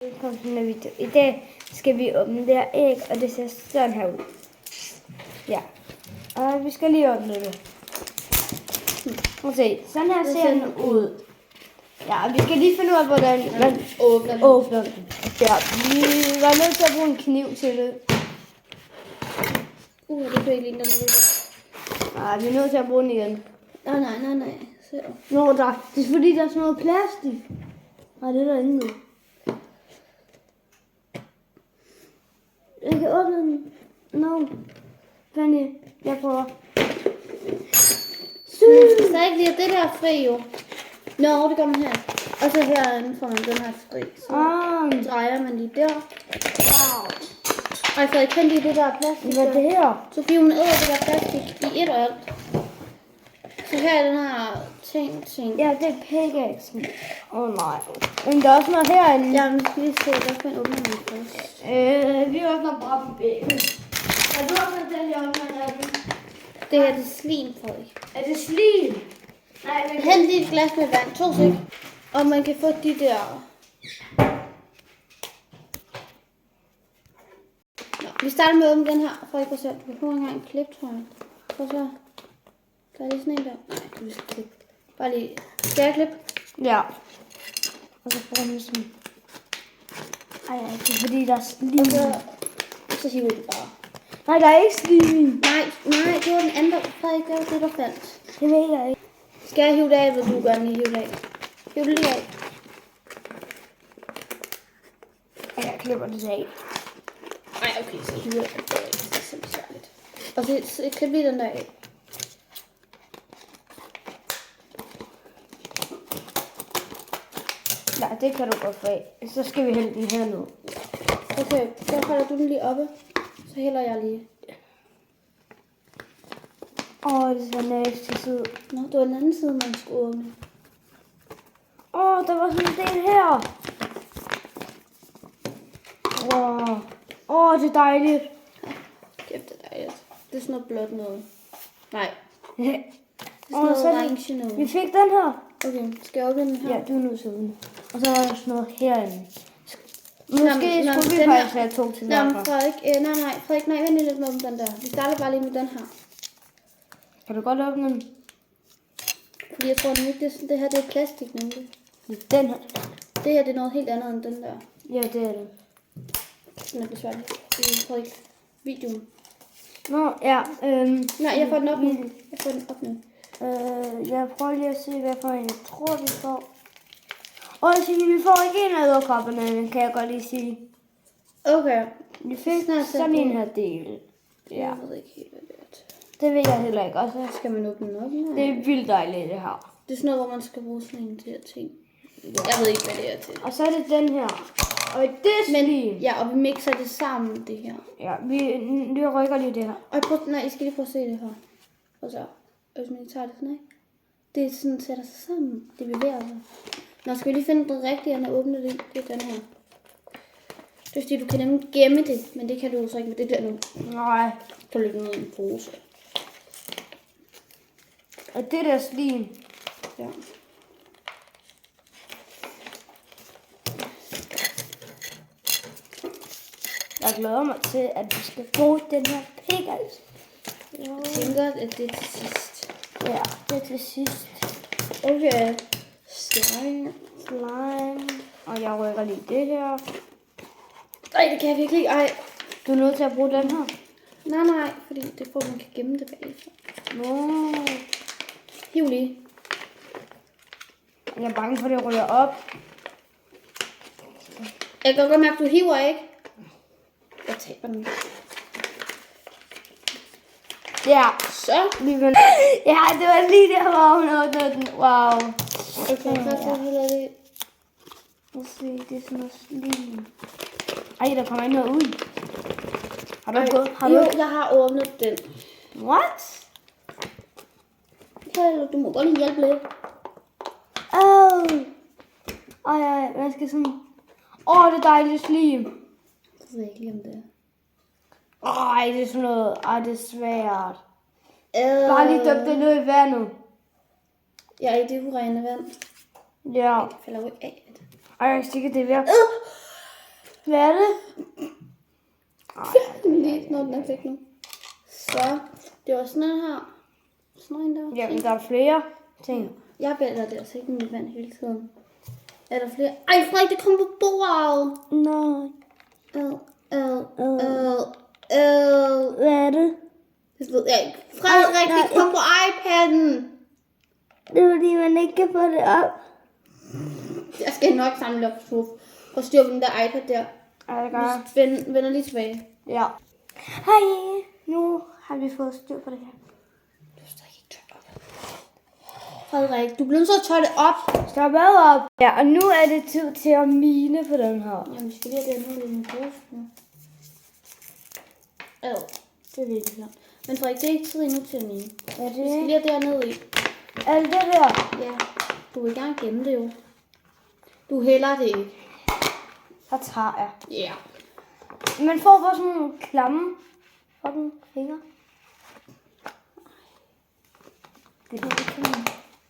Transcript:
Velkommen til en video. I dag skal vi åbne det her æg, og det ser sådan her ud. Ja, og vi skal lige åbne det. Prøv at se, sådan her ser den ud. Ja, vi skal lige finde ud af, hvordan man åbner den. Ja, vi var nødt til at bruge en kniv til det. Det kan ikke lide, den er Nej, vi er nødt til at bruge den igen. Nej. Så. Nå, det er fordi, der er sådan noget plastik. Nej, det er derinde nu. Jeg kan åbne den. No. Fanny, jeg prøver. Så ikke lige det der fri jo. Nå, det gør man her. Og så herinde får man den her fri. Så drejer man lige der. Wow. Ej, Frederik, kan lige det der plastik. Hvad er det her? Så giver hun æder det der plastik i et og alt. Så her er den her ting. Ja, det er pickaxen. Nej. Men der er også noget herinde. Ja, men skal lige se, der kan man åbne den først. Vi åbner bare på bækken. Er du åbnet den, jeg åbner den? Det her det er slim, Frederik. Er det slim? Nej, det Hent lige et glas med vand, 2 sek. Og man kan få de der. Nå, vi starter med at åbne den her, Frederik, og så du kan få en gang klip, tror jeg. Og så. Der er lige sådan en der. Nej, du skal klippe. Bare lige. Skal jeg klippe? Ja. Og så får den sådan. Ej, det er fordi, der er slim. Og så hiver du bare. Nej, der er ikke slim. Nej, det var den anden, Frederik, det var det, der faldt. Det ved jeg ikke. Skal jeg hive det af, vil du gerne lige hive det af? Hiv det lige af. Ja, jeg klipper det af. Nej, okay, så hiver jeg det af. Det er så besværligt. Og så klip lige den der af. Nej, det kan du godt få af. Så skal vi hælde den her nu. Okay, så holder du den lige oppe. Så hælder jeg lige. Det ser nasty ud. Nå, det var den anden side, man skulle åbne. Der var sådan en del her. Wow. Det er dejligt. Kæft, det er dejligt. Det er sådan noget blåt noget. Nej, Ja. det er sådan noget så orange noget. vi fik den her. Okay, skal jeg åbne den her? Ja, du er nu så uden. Og så er der sådan noget herinde. Måske skulle vi faktisk have 2 til Nej, derfor. Frederik, nej, vent lidt med den der. Vi starter bare lige med den her. Kan du godt åbne den? Fordi jeg tror nemlig, det her det er plastik nemlig. Den her. Det her det er noget helt andet end den der. Ja, det er det. Den er besværlig. Det er Frederik. Videoen. Nå, ja. Nej, jeg får den op nu. Jeg prøver lige at se, hvad for en jeg tror, vi får. Vi får ikke en af æderkopperne, kan jeg godt lige sige. Okay. Vi fik sådan en her del. Ja. Jeg ved ikke helt, hvad det er til. Det ved jeg heller ikke også. Skal man åbne den op? Det er vildt dejligt, det her. Det er sådan noget, hvor man skal bruge sådan en til her ting. Jeg ved ikke, hvad det er til. Og så er det den her. Og det er slim. Ja, og vi mixer det sammen, det her. Ja, vi rykker lige det her. Og I skal lige prøve at se det her. Og så, hvis man tager det sådan af. Det er sådan, sætter sig sammen. Det bevæger sig. Nå, skal vi lige finde den rigtige, og åbne det. Det er den her. Det er fordi, du kan nemlig gemme det, men det kan du jo så ikke med det der nu. Nej. Så løber ned i en pose. Og det der slim. Ja. Jeg glæder mig til, at vi skal bruge den her pickaxe. Jeg tænker, at det er til sidst. Ja, det er til sidst. Okay. Slime. Og jeg rykker lige det her. Ej, det kan jeg virkelig ikke. Ej. Du er nødt til at bruge den her. Nej, fordi det får man kan gemme det bagefter. Nå. Hiv lige. Jeg er bange for, at det ryger op. Jeg kan godt mærke, at du hiver, ikke? Jeg taber den. Ja. Så. Ja, det var lige der, hvor hun åbnede den. Wow. Okay, så hælder det. Lad os se, det er sådan noget slim. Ej, der kommer ikke noget ud. Jeg har åbnet den. What? Du må godt lige hjælpe lidt. Ej, hvad skal sådan... det er dejligt slim. Jeg ved ikke lige, om det er. Det er sådan noget... det er svært. Bare lige døb det ned i vandet. Ja, i det urene vand. Ja. Jeg falder jo ikke af det. Jeg er sikkert, det er ved at... Hvad er det? Lige når den er væk nu. Så, det var sådan en her. Sådan en der. Jamen, der er flere ting. Jeg vælger det altså ikke mit vand hele tiden. Er der flere? Ej, Frederik, det kom på bordet. Nej. Hvad er det? Det ved jeg ikke. Frederik, det kom på iPad'en. Det er fordi, man ikke kan få det op. Jeg skal nok samle op og styre på den der iPad der. Ja, det gør jeg. Vender lige tilbage. Ja. Hej, nu har vi fået styr på det her. Du skal ikke tørre op. Frederik, du bliver nødt til at tørre det op. Stop ad op. Ja, og nu er det tid til at mine på den her. Jamen, vi skal lige have det her ned i min pose nu. Det er virkelig klart. Men Frederik, det er ikke tid endnu til at mine. Er det Vi skal lige have det her ned i. alt det der? Ja, du vil gerne gemme det jo. Du hælder det ikke. Så tager jeg. Ja. Man får bare sådan nogle klamme fucking fingre. Det kan man.